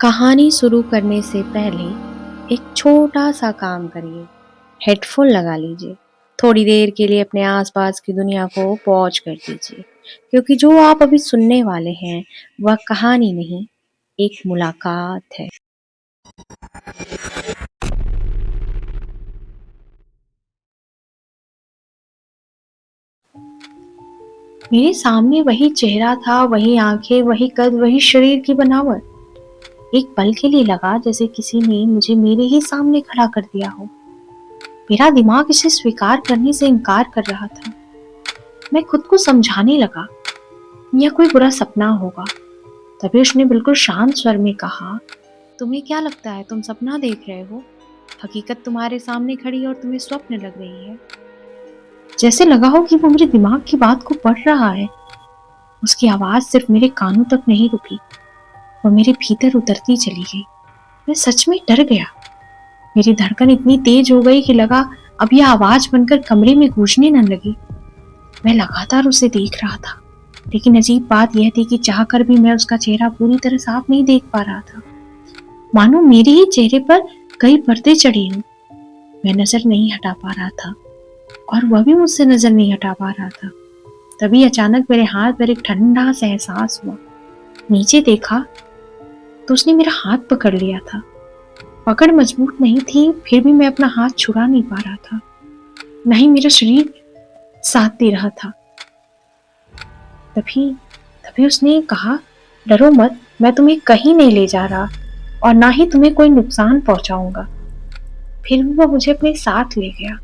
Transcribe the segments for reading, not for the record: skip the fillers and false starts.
कहानी शुरू करने से पहले एक छोटा सा काम करिए। हेडफोन लगा लीजिए। थोड़ी देर के लिए अपने आसपास की दुनिया को पॉज कर दीजिए, क्योंकि जो आप अभी सुनने वाले हैं वह कहानी नहीं, एक मुलाकात है। मेरे सामने वही चेहरा था, वही आंखें, वही कद, वही शरीर की बनावट। एक पल के लिए लगा जैसे किसी ने मुझे मेरे ही सामने खड़ा कर दिया हो। मेरा दिमाग इसे स्वीकार करने से इनकार कर रहा था। मैं खुद को समझाने लगा, यह कोई बुरा सपना होगा। तभी उसने बिल्कुल शांत स्वर में कहा, तुम्हें क्या लगता है तुम सपना देख रहे हो? हकीकत तुम्हारे सामने खड़ी और तुम्हें स्वप्न लग रही है। जैसे लगा हो कि वो मेरे दिमाग की बात को पढ़ रहा है। उसकी आवाज सिर्फ मेरे कानों तक नहीं रुकी, वो मेरे भीतर उतरती चली गई। मैं सच में डर गया। मेरी धड़कन इतनी तेज हो गई कि लगा अब यह आवाज बनकर कमरे में गूंजने न लगी। मैं लगातार उसे देख रहा था, लेकिन अजीब बात यह थी कि चाहकर भी मैं उसका चेहरा पूरी तरह साफ नहीं देख पा रहा था। मानो मेरे ही चेहरे पर कई पर्दे चढ़ी हूं। मैं नजर नहीं हटा पा रहा था और वह भी मुझसे नजर नहीं हटा पा रहा था। तभी अचानक मेरे हाथ पर एक ठंडा सा एहसास हुआ। नीचे देखा तो उसने मेरा हाथ पकड़ लिया था। पकड़ मजबूत नहीं थी, फिर भी मैं अपना हाथ छुड़ा नहीं पा रहा था। नहीं मेरा शरीर साथ दे रहा था। तभी तभी उसने कहा, डरो मत, मैं तुम्हें कहीं नहीं ले जा रहा और ना ही तुम्हें कोई नुकसान पहुंचाऊंगा। फिर भी वह मुझे अपने साथ ले गया,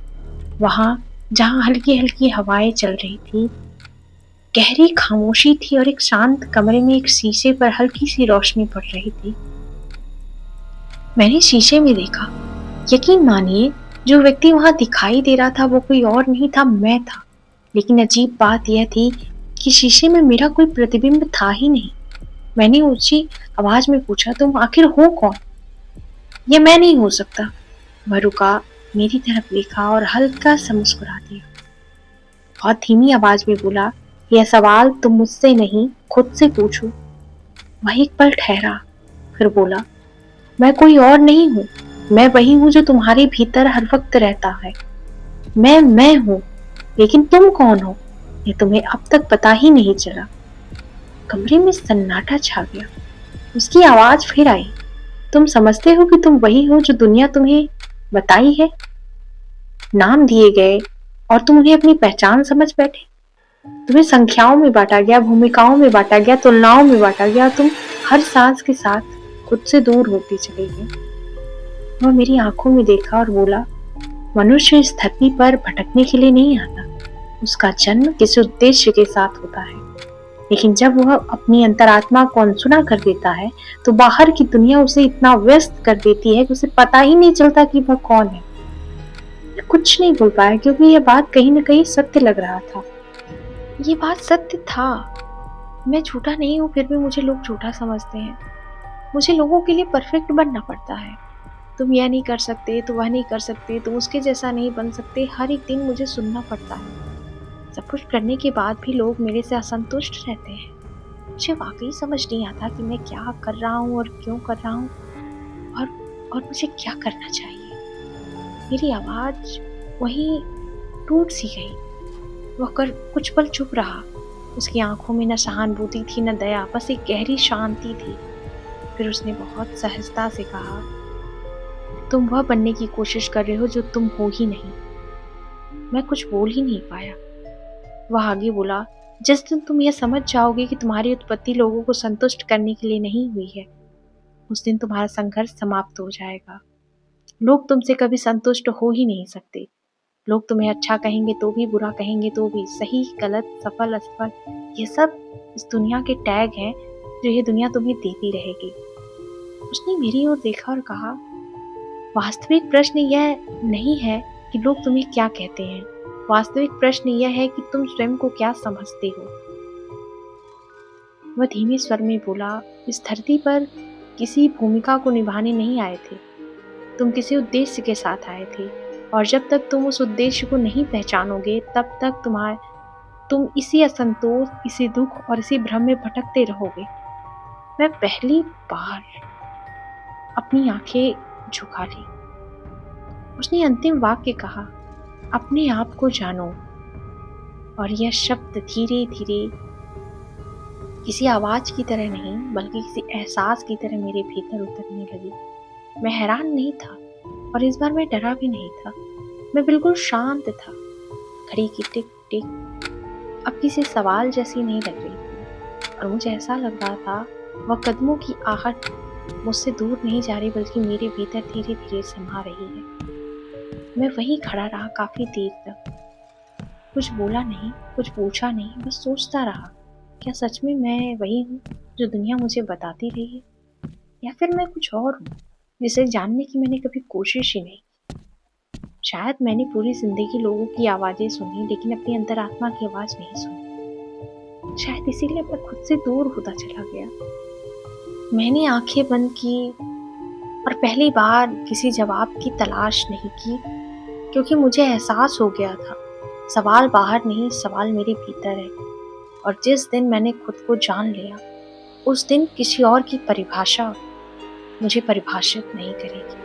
वहां जहां हल्की हल्की हवाएं चल रही थी, गहरी खामोशी थी और एक शांत कमरे में एक शीशे पर हल्की सी रोशनी पड़ रही थी। मैंने शीशे में देखा। यकीन मानिए, जो व्यक्ति वहां दिखाई दे रहा था वो कोई और नहीं था, मैं था। लेकिन अजीब बात यह थी कि शीशे में मेरा कोई प्रतिबिंब था ही नहीं। मैंने ऊंची आवाज में पूछा, तुम आखिर हो कौन? ये मैं नहीं हो सकता। वह रुका, मेरी तरफ देखा और हल्का सा मुस्कुरा दिया। बहुत धीमी आवाज में बोला, यह सवाल तुम मुझसे नहीं खुद से पूछो। वह एक पल ठहरा, फिर बोला, मैं कोई और नहीं हूँ, मैं वही हूँ जो तुम्हारे भीतर हर वक्त रहता है। मैं हूँ, लेकिन तुम कौन हो ये तुम्हें अब तक पता ही नहीं चला। कमरे में सन्नाटा छा गया। उसकी आवाज फिर आई, तुम समझते हो कि तुम वही हो जो दुनिया तुम्हें बताई है? नाम दिए गए और तुम उन्हें अपनी पहचान समझ बैठे। तुम्हें संख्याओं में बांटा गया, भूमिकाओं में बांटा गया, तुलनाओं में बांटा गया। तुम हर सांस के साथ खुद से दूर होती चली गई। वह मेरी आंखों में देखा और बोला, मनुष्य इस धरती पर भटकने के लिए नहीं आता, उसका जन्म किसी उद्देश्य के साथ होता है। लेकिन जब वह अपनी अंतरात्मा को अनसुना कर देता है तो बाहर की दुनिया उसे इतना व्यस्त कर देती है कि उसे पता ही नहीं चलता कि वह कौन है। मैं कुछ नहीं बोल पाया, क्योंकि यह बात कहीं न कहीं सत्य लग रहा था। ये बात सत्य था। मैं झूठा नहीं हूँ, फिर भी मुझे लोग झूठा समझते हैं। मुझे लोगों के लिए परफेक्ट बनना पड़ता है। तुम यह नहीं कर सकते, तुम वह नहीं कर सकते, तुम उसके जैसा नहीं बन सकते, हर एक दिन मुझे सुनना पड़ता है। सब कुछ करने के बाद भी लोग मेरे से असंतुष्ट रहते हैं। मुझे वाकई समझ नहीं आता कि मैं क्या कर रहा हूँ और क्यों कर रहा हूँ, और मुझे क्या करना चाहिए। मेरी आवाज वहीं टूट सी गई। वह कर कुछ पल चुप रहा। उसकी आंखों में न सहानुभूति थी न दया, बस एक गहरी शांति थी। फिर उसने बहुत सहजता से कहा, तुम वह बनने की कोशिश कर रहे हो जो तुम हो ही नहीं। मैं कुछ बोल ही नहीं पाया। वह आगे बोला, जिस दिन तुम यह समझ जाओगे कि तुम्हारी उत्पत्ति लोगों को संतुष्ट करने के लिए नहीं हुई है, उस दिन तुम्हारा संघर्ष समाप्त हो जाएगा। लोग तुमसे कभी संतुष्ट हो ही नहीं सकते। लोग तुम्हें अच्छा कहेंगे तो भी, बुरा कहेंगे तो भी, सही गलत, सफल असफल, ये सब इस दुनिया के टैग हैं जो ये दुनिया तुम्हें देती रहेगी। उसने मेरी ओर देखा और कहा, वास्तविक प्रश्न यह नहीं है कि लोग तुम्हें क्या कहते हैं, वास्तविक प्रश्न यह है कि तुम स्वयं को क्या समझते हो। वह धीमे स्वर में बोला, इस धरती पर किसी भूमिका को निभाने नहीं आए थे, तुम किसी उद्देश्य के साथ आए थे, और जब तक तुम उस उद्देश्य को नहीं पहचानोगे तब तक तुम इसी असंतोष, इसी दुख और इसी भ्रम में भटकते रहोगे। मैं पहली बार अपनी आंखें झुका ली। उसने अंतिम वाक्य कहा, अपने आप को जानो। और यह शब्द धीरे धीरे किसी आवाज की तरह नहीं बल्कि किसी एहसास की तरह मेरे भीतर उतरने लगी। मैं हैरान नहीं था और इस बार मैं डरा भी नहीं था। मैं बिल्कुल शांत था। घड़ी की टिक टिक अब किसी सवाल जैसी नहीं लग रही थी और मुझे ऐसा लग रहा था वह कदमों की आहट मुझसे दूर नहीं जा रही बल्कि मेरे भीतर धीरे धीरे समा रही है। मैं वहीं खड़ा रहा काफी देर तक। कुछ बोला नहीं, कुछ पूछा नहीं, बस सोचता रहा, क्या सच में मैं वही हूँ जो दुनिया मुझे बताती रही है, या फिर मैं कुछ और हूँ जिसे जानने की मैंने कभी कोशिश ही नहीं की। शायद मैंने पूरी जिंदगी लोगों की आवाजें सुनी लेकिन अपनी अंतरात्मा की आवाज नहीं सुनी। शायद इसीलिए मैं खुद से दूर होता चला गया। मैंने आंखें बंद की और पहली बार किसी जवाब की तलाश नहीं की, क्योंकि मुझे एहसास हो गया था सवाल बाहर नहीं, सवाल मेरे भीतर है। और जिस दिन मैंने खुद को जान लिया उस दिन किसी और की परिभाषा मुझे परिभाषित नहीं करेगी।